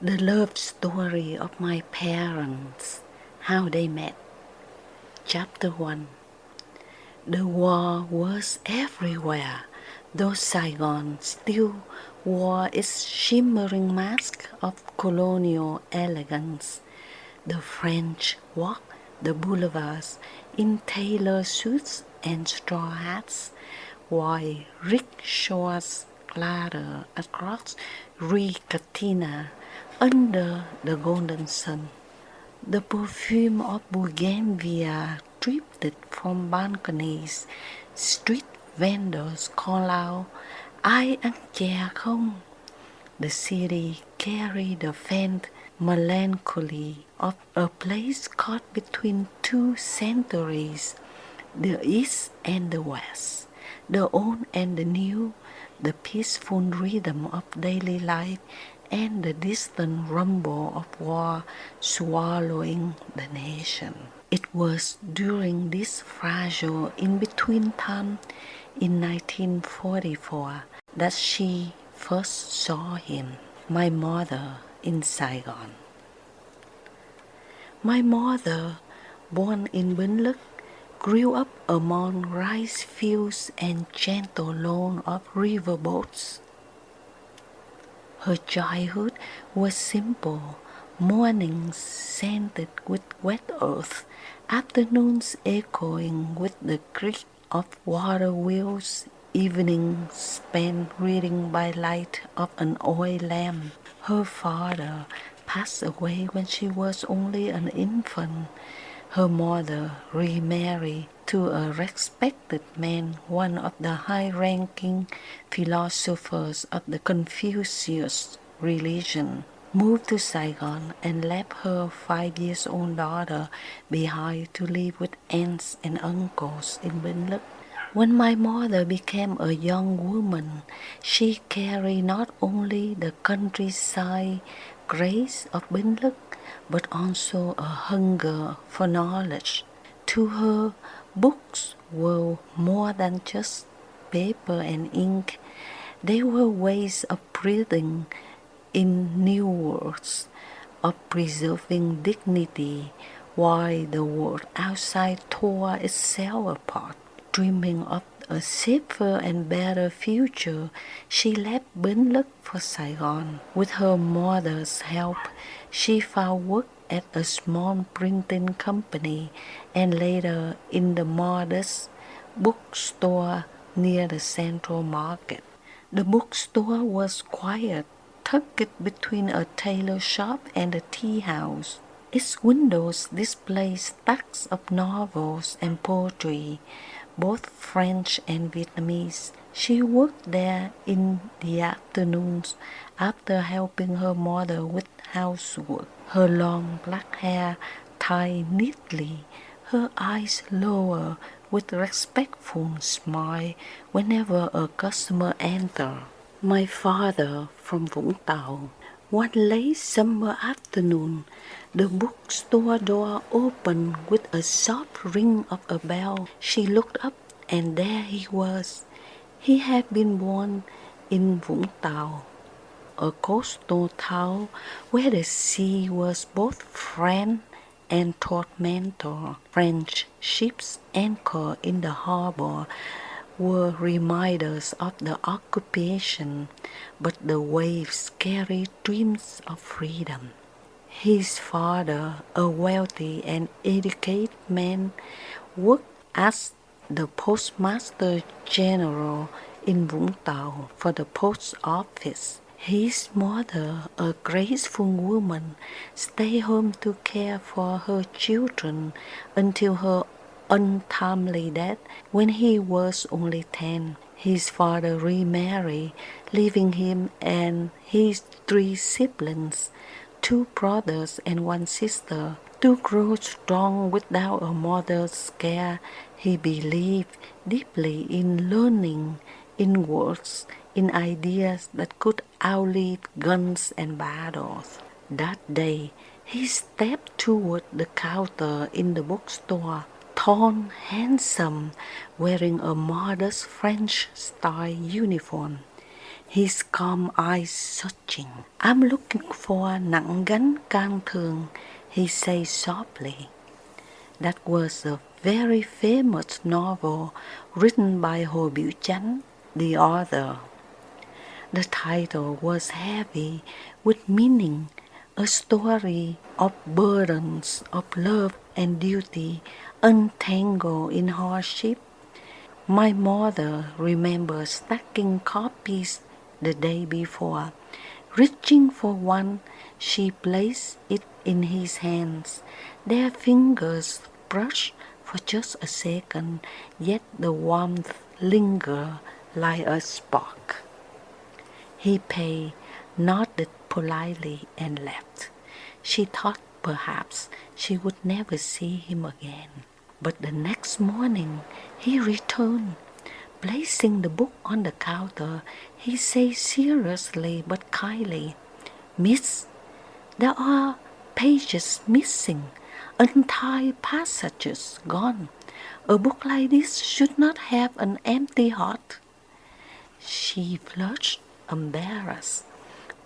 The love story of my parents, how they met. Chapter 1. The war was everywhere, though Saigon still wore its shimmering mask of colonial elegance. The French walked the boulevards in tailor suits and straw hats, while rickshaws clattered across Rue Catinat under the golden sun. The perfume of bougainvillea drifted from balconies. Street vendors called out, "I ăn chè không?" The city carried the faint melancholy of a place caught between two centuries, the East and the West, the old and the new, the peaceful rhythm of daily life and the distant rumble of war swallowing the nation. It was during this fragile in-between time in 1944 that she first saw him, my mother, in Saigon. My mother, born in Bến Lức, grew up among rice fields and gentle lawn of riverboats. Her childhood was simple, mornings scented with wet earth, afternoons echoing with the creak of water wheels, evenings spent reading by light of an oil lamp. Her father passed away when she was only an infant. Her mother remarried to a respected man, one of the high-ranking philosophers of the Confucius religion, moved to Saigon and left her 5-year-old daughter behind to live with aunts and uncles in Bến Lức. When my mother became a young woman, she carried not only the countryside grace of Bến Lức, but also a hunger for knowledge. To her, books were more than just paper and ink. They were ways of breathing in new worlds, of preserving dignity while the world outside tore itself apart. Dreaming of a safer and better future, she left Bến Lức for Saigon. With her mother's help, she found work at a small printing company and later in the modest bookstore near the Central Market. The bookstore was quiet, tucked between a tailor shop and a tea house. Its windows displayed stacks of novels and poetry, both French and Vietnamese. She worked there in the afternoons after helping her mother with housework. Her long black hair tied neatly, her eyes lower with respectful smile whenever a customer entered. My father from Vũng Tàu. One late summer afternoon, the bookstore door opened with a soft ring of a bell. She looked up, and there he was. He had been born in Vũng Tàu, a coastal town where the sea was both friend and tormentor. French ships anchored in the harbor were reminders of the occupation, but the waves carried dreams of freedom. His father, a wealthy and educated man, worked as the postmaster general in Vũng Tàu for the post office. His mother, a graceful woman, stayed home to care for her children until her untimely death when he was only 10. His father remarried, leaving him and his 3 siblings, 2 brothers and 1 sister, to grow strong without a mother's care. He believed deeply in learning, in words, in ideas that could outlive guns and battles. That day, he stepped toward the counter in the bookstore, tall, handsome, wearing a modest French-style uniform. his calm eyes searching. I'm looking for nặng gánh can thường, he says softly. That was a very famous novel written by Hồ Biểu Chánh, the author. The title was heavy with meaning, a story of burdens of love and duty untangled in hardship. My mother remembers stacking copies the day before. Reaching for one, she placed it in his hands. Their fingers brushed for just a second, yet the warmth lingered like a spark. He paid, nodded politely, and left. She thought perhaps she would never see him again. But the next morning he returned. Placing the book on the counter, he said seriously but kindly, "Miss, there are pages missing, entire passages gone. A book like this should not have an empty heart." She flushed, embarrassed.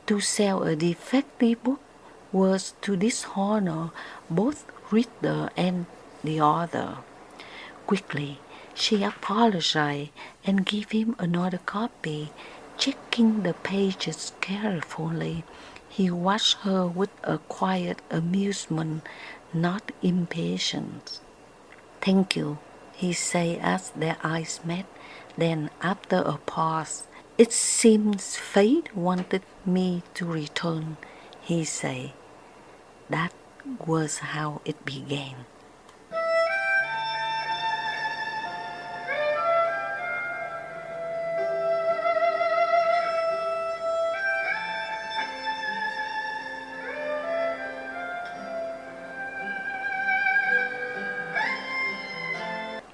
To sell a defective book was to dishonor both reader and the author. Quickly, she apologized and gave him another copy. Checking the pages carefully, he watched her with a quiet amusement, not impatience. "Thank you," he said as their eyes met. Then, after a pause, "It seems fate wanted me to return," he said. That was how it began.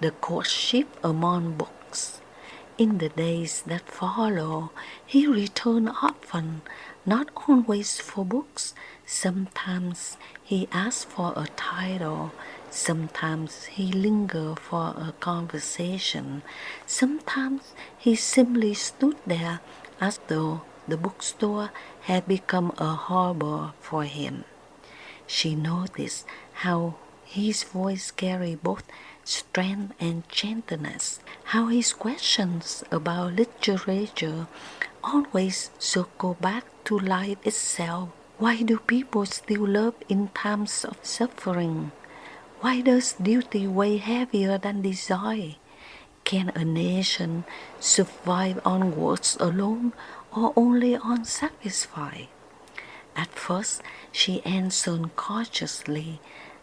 The courtship among books. In the days that followed, he returned often, not always for books. Sometimes he asked for a title, sometimes he lingered for a conversation, sometimes he simply stood there as though the bookstore had become a harbor for him. She noticed how his voice carried both strength and gentleness, how his questions about literature always circle back to life itself. Why do people still love in times of suffering? Why does duty weigh heavier than desire? Can a nation survive on words alone or only on sacrifice? At first she answered cautiously,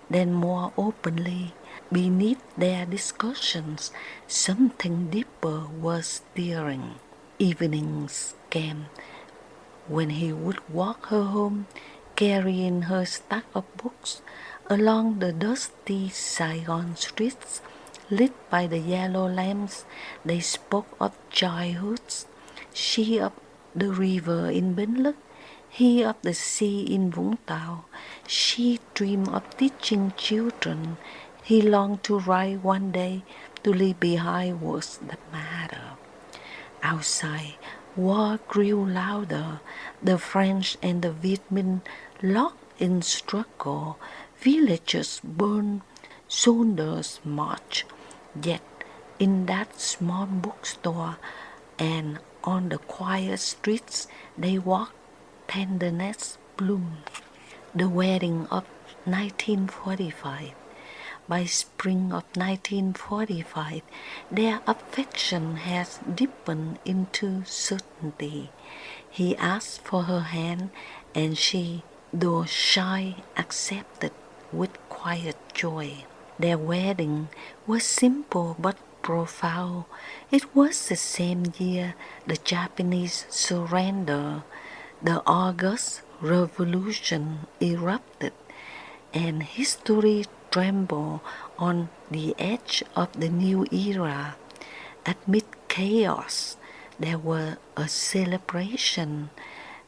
then more openly. Beneath their discussions, something deeper was stirring. Evenings came when he would walk her home, carrying her stack of books along the dusty Saigon streets, lit by the yellow lamps. They spoke of childhoods, she of the river in Bến Lức, he of the sea in Vũng Tàu. She dreamed of teaching children. He longed to write one day, to leave behind words that matter. Outside, war grew louder. The French and the Viet Minh locked in struggle. Villages burned, soldiers marched. Yet, in that small bookstore and on the quiet streets, they walked. Tenderness bloomed. The wedding of 1945. By spring of 1945, their affection has deepened into certainty. He asked for her hand, and she, though shy, accepted with quiet joy. Their wedding was simple but profound. It was the same year the Japanese surrender. The August Revolution erupted, and history trembled on the edge of the new era. Amid chaos, there was a celebration.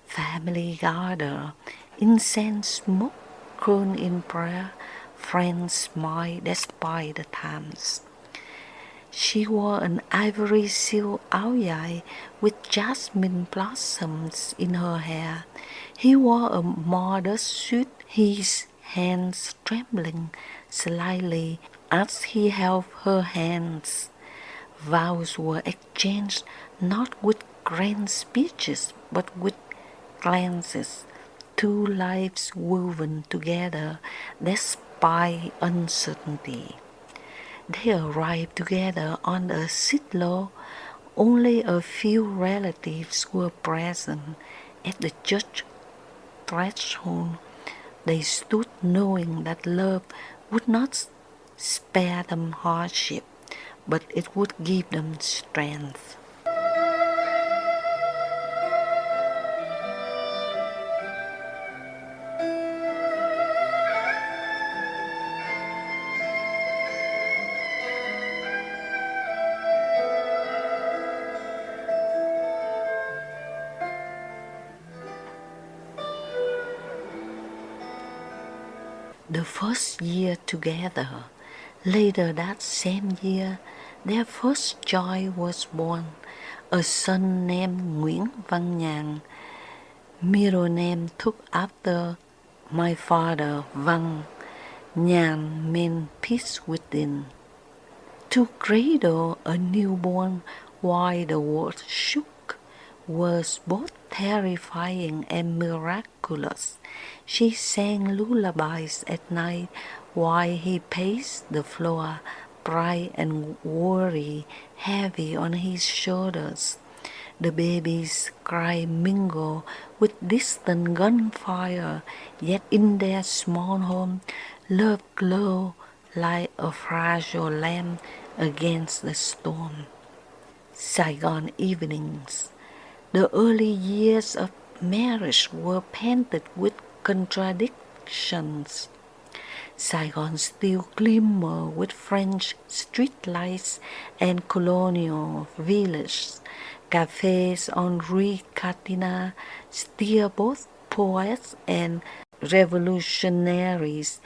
Family gathered, incense smoke curled in prayer, friends smiled despite the times. She wore an ivory silk áo dài with jasmine blossoms in her hair. He wore a modest suit, his hands trembling slightly as he held her hands. Vows were exchanged not with grand speeches but with glances. Two lives woven together despite uncertainty. They arrived together on a sitlo. Only a few relatives were present. At the church threshold, they stood knowing that love would not spare them hardship, but it would give them strength. The first year together, later that same year, their first child was born, a son named Nguyễn Văn Nhàn. Middle name took after my father, Văn. Nhàn meant peace within. To cradle a newborn while the world shook was both terrifying and miraculous. She sang lullabies at night while he paced the floor, pride and worry heavy on his shoulders. The baby's cry mingled with distant gunfire, yet in their small home, love glowed like a fragile lamp against the storm. Saigon evenings. The early years of marriage were painted with contradictions. Saigon still glimmered with French streetlights and colonial villages. Cafes on Rue Catinat still both poets and revolutionaries.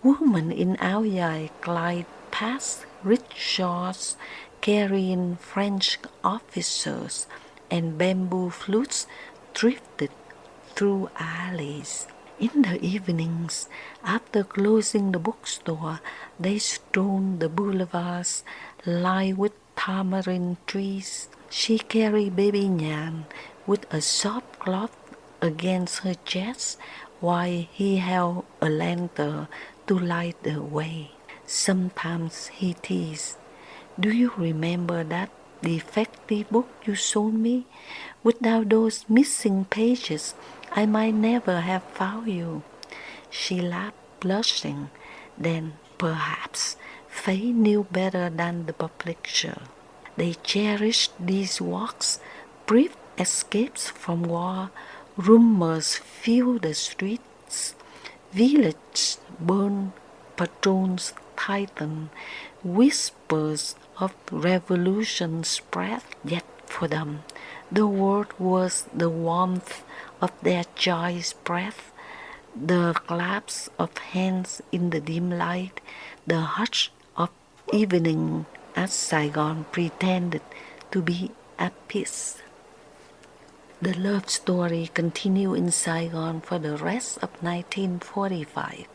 Women in áo dài glide past rickshaws carrying French officers, and bamboo flutes drifted through alleys. In the evenings, after closing the bookstore, they strolled the boulevards lined with tamarind trees. She carried baby Nhan with a soft cloth against her chest while he held a lantern to light the way. Sometimes he teased, "Do you remember that defective book you sold me? Without those missing pages, I might never have found you." She laughed, blushing. Then, perhaps, fate knew better than the publisher. They cherished these walks, brief escapes from war. Rumors filled the streets. Villages burned, patrols tightened. Whispers of revolution spread. Yet for them, the world was the warmth of their child's breath, the clasp of hands in the dim light, the hush of evening as Saigon pretended to be at peace. The love story continued in Saigon for the rest of 1945.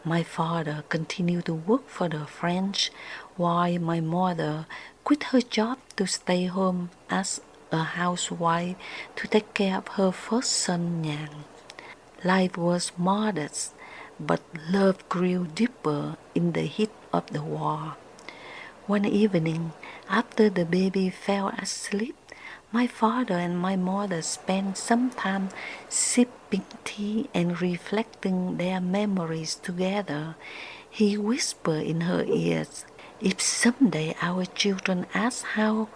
My father continued to work for the French, while my mother quit her job to stay home as a housewife to take care of her first son, Nhan. Life was modest, but love grew deeper in the heat of the war. One evening, after the baby fell asleep, my father and my mother spent some time sipping tea and reflecting their memories together. He whispered in her ears, "If someday our children ask how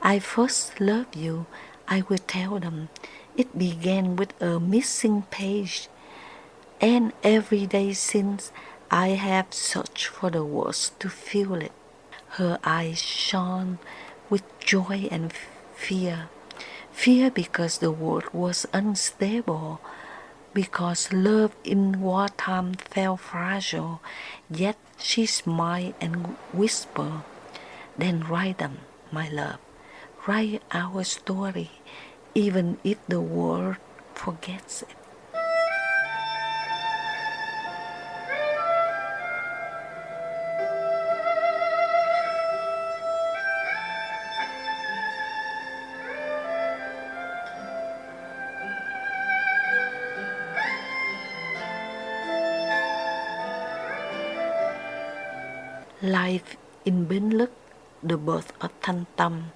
I first loved you, I will tell them it began with a missing page, and every day since I have searched for the words to fill it." Her eyes shone with joy and fear. Fear because the world was unstable, because love in wartime felt fragile. Yet she smiled and whispered, Then write them, my love. Write our story, even if the world forgets it. Life in Bến Lức, the birth of Thanh Tâm.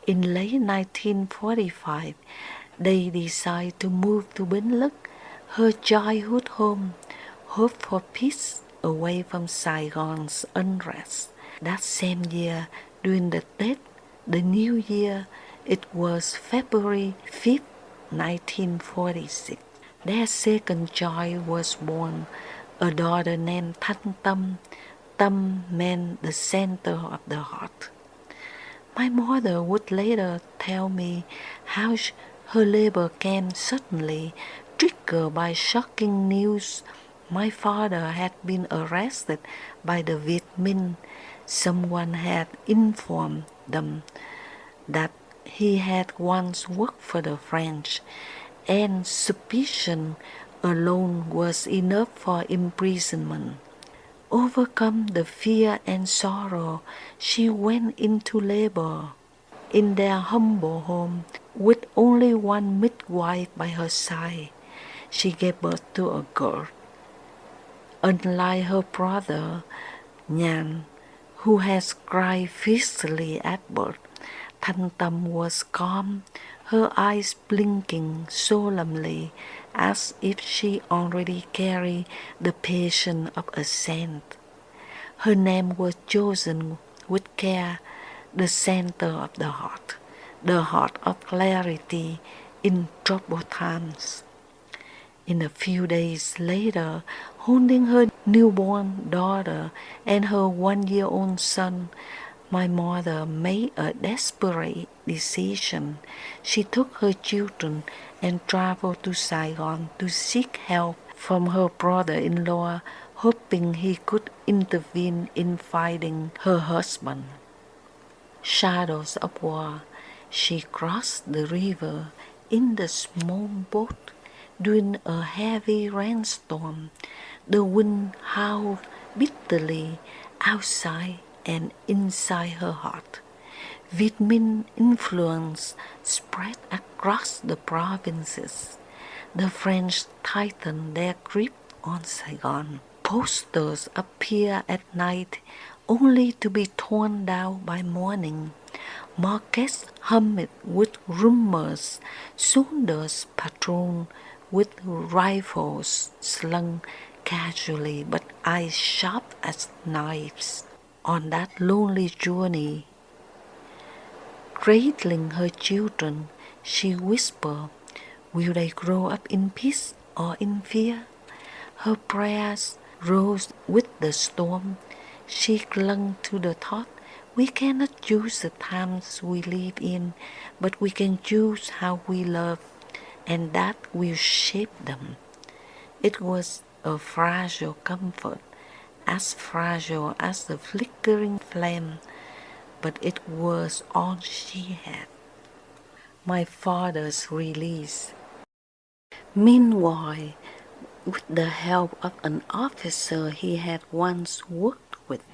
In late 1945, they decide to move to Bến Lức, her childhood home, hope for peace away from Saigon's unrest. That same year, during the Tết, the New Year, it was February 5th, 1946. Their second child was born, a daughter named Thanh Tâm. Tâm meant the center of the heart. My mother would later tell me how her labor came suddenly, triggered by shocking news. My father had been arrested by the Viet Minh. Someone had informed them that he had once worked for the French, and suspicion alone was enough for imprisonment. Overcome the fear and sorrow, she went into labor in their humble home with only one midwife by her side. She gave birth to a girl. Unlike her brother, Nhan, who has cried fiercely at birth, Thanh Tâm was calm, her eyes blinking solemnly as if she already carried the patience of a saint. Her name was chosen with care, the center of the heart of clarity in troubled times. In a few days later, holding her newborn daughter and her 1-year-old son, my mother made a desperate decision. She took her children and traveled to Saigon to seek help from her brother-in-law, hoping he could intervene in finding her husband. Shadows of war, she crossed the river in the small boat during a heavy rainstorm. The wind howled bitterly outside and inside her heart. Viet Minh influence spread across the provinces. The French tightened their grip on Saigon. Posters appear at night only to be torn down by morning. Markets hummed with rumors. Soldiers patrolled with rifles slung casually but eyes sharp as knives. On that lonely journey, cradling her children, she whispered, "Will they grow up in peace or in fear?" Her prayers rose with the storm. She clung to the thought, "We cannot choose the times we live in, but we can choose how we love, and that will shape them." It was a fragile comfort, as fragile as the flickering flame, but it was all she had. My father's release. Meanwhile, with the help of an officer he had once worked with,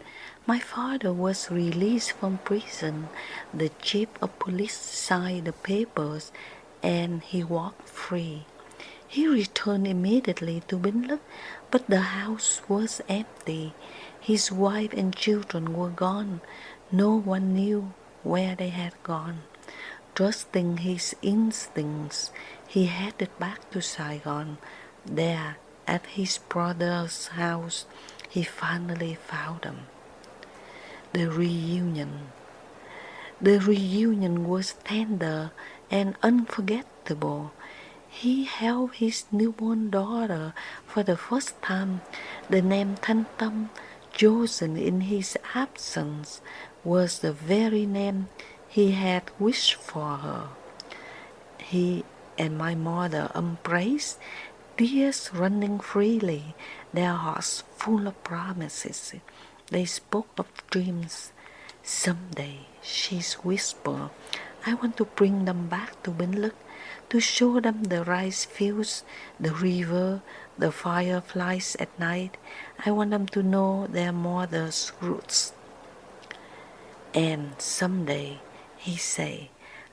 my father was released from prison. The chief of police signed the papers and he walked free. He returned immediately to Bến Lức, but the house was empty. His wife and children were gone. No one knew where they had gone. Trusting his instincts, he headed back to Saigon. There, at his brother's house, he finally found them. The reunion. The reunion was tender and unforgettable. He held his newborn daughter for the first time. The name Thanh Tâm, chosen in his absence, was the very name he had wished for her. He and my mother embraced, tears running freely, their hearts full of promises. They spoke of dreams Someday, she whispered, I want to bring them back to Bến Lức, to show them the rice fields, the river, the fireflies at night. I want them to know their mother's roots. And someday, he said,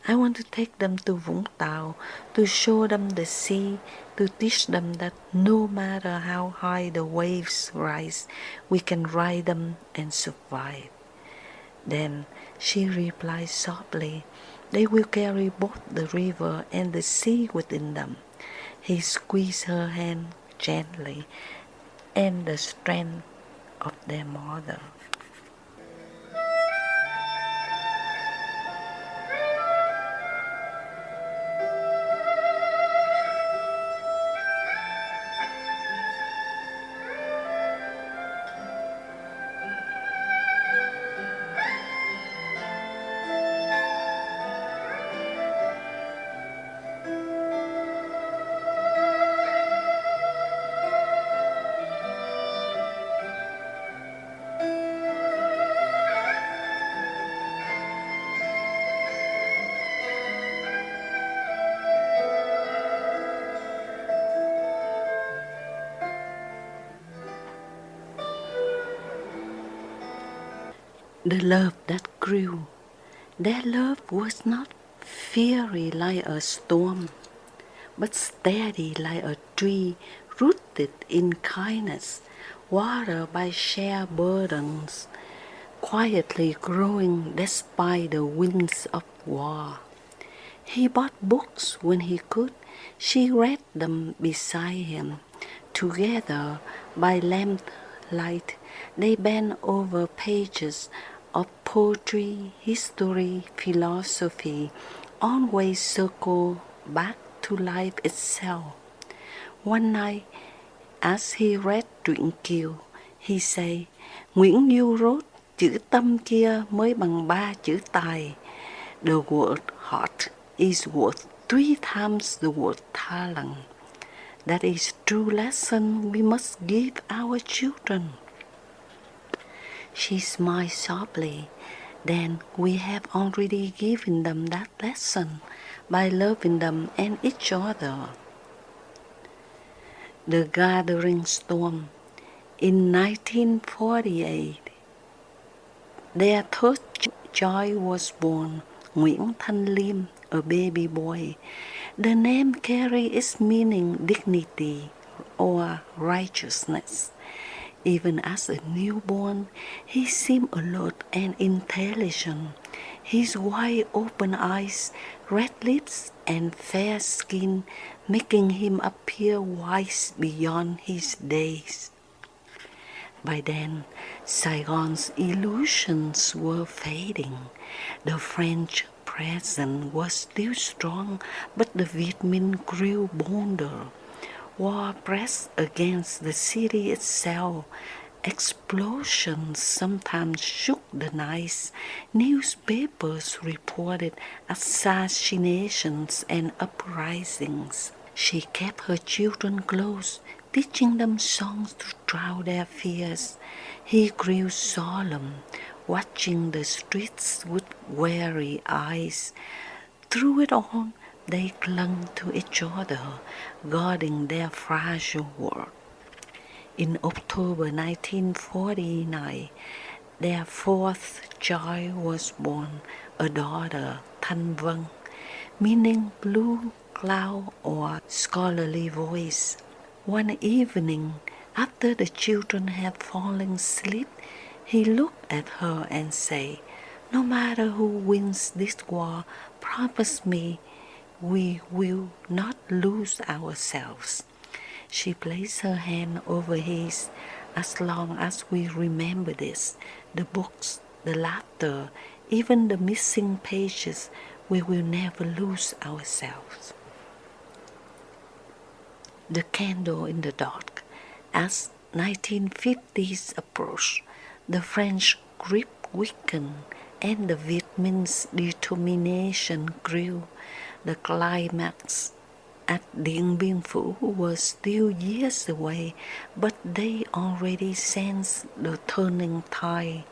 I want to take them to Vũng Tàu, to show them the sea, to teach them that no matter how high the waves rise, we can ride them and survive. Then she replied softly, they will carry both the river and the sea within them. He squeezed her hand gently, and the strength of their mother. The love that grew, their love was not fiery like a storm, but steady like a tree rooted in kindness, watered by shared burdens, quietly growing despite the winds of war. He bought books when he could, she read them beside him. Together, by lamplight, they bent over pages of poetry, history, philosophy, always circle back to life itself. One night, as he read truyện Kiều, he said, Nguyễn Du wrote, chữ tâm kia mới bằng 3 chữ tài. The word heart is worth 3 times the word talent. That is true lesson we must give our children. She smiled softly. Then we have already given them that lesson by loving them and each other. The gathering storm. In 1948, their third child was born, Nguyễn Thanh Liêm, a baby boy. The name carries its meaning dignity or righteousness. Even as a newborn, he seemed alert and intelligent. His wide open eyes, red lips, and fair skin making him appear wise beyond his days. By then, Saigon's illusions were fading. The French presence was still strong, but the Viet Minh grew bolder. War pressed against the city itself. Explosions sometimes shook the nights. Newspapers reported assassinations and uprisings. She kept her children close, teaching them songs to drown their fears. He grew solemn, watching the streets with weary eyes. Through it all, they clung to each other, guarding their fragile world. In October 1949, their fourth child was born, a daughter, Thanh Vân, meaning blue cloud or scholarly voice. One evening, after the children had fallen asleep, he looked at her and said, No matter who wins this war, promise me we will not lose ourselves. She placed her hand over his. As long as we remember this, the books, the laughter, even the missing pages, we will never lose ourselves. The candle in the dark. As 1950s approached, the French grip weakened and the Viet Minh's determination grew. The climax at Điện Biên Phủ was still years away, but they already sensed the turning tide.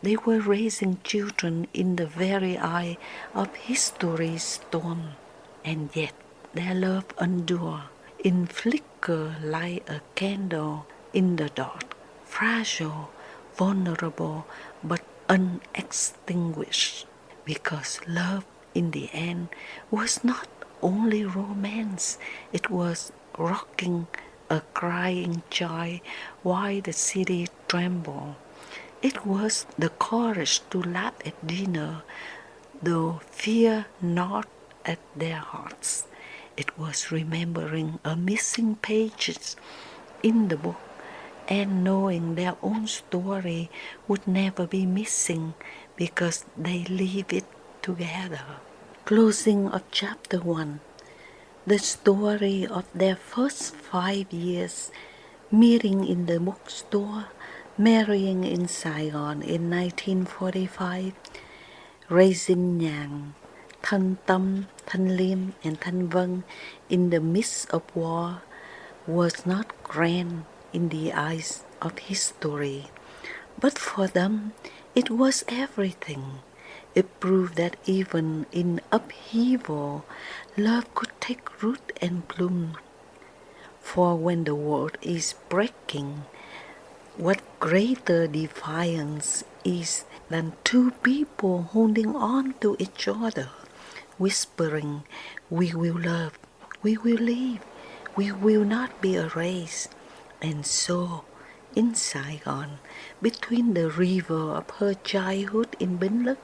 They were raising children in the very eye of history's storm, and yet their love endured in flicker like a candle in the dark, fragile, vulnerable, but unextinguished, because love in the end was not only romance, it was rocking a crying child while the city trembled. It was the courage to laugh at dinner, though fear gnawed at their hearts. It was remembering a missing pages in the book and knowing their own story would never be missing because they live it together. Closing of chapter 1. The story of their first 5 years, meeting in the bookstore, marrying in Saigon in 1945, raising Nhàn, Thanh Tâm, Thanh Liêm, and Thanh Vân in the midst of war, was not grand in the eyes of history, but for them it was everything. It proved that even in upheaval, love could take root and bloom. For when the world is breaking, what greater defiance is than two people holding on to each other, whispering, "We will love, we will live, we will not be erased." And so, in Saigon, between the river of her childhood in Bến Lức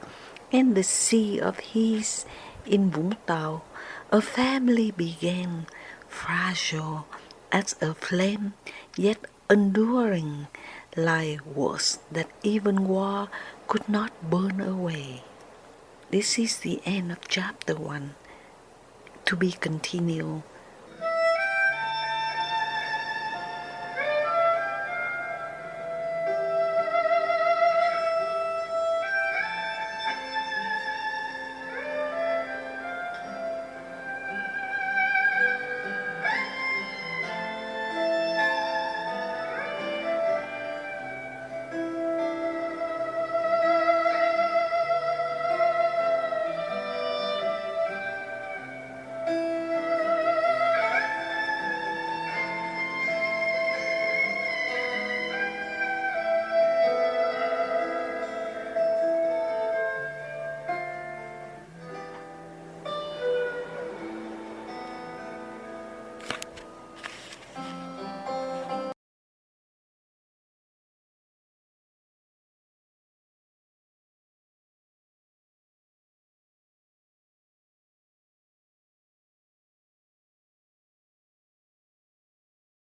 and the sea of his in Vũng Tàu, a family began, fragile as a flame, yet enduring like words that even war could not burn away. This is the end of chapter 1, to be continued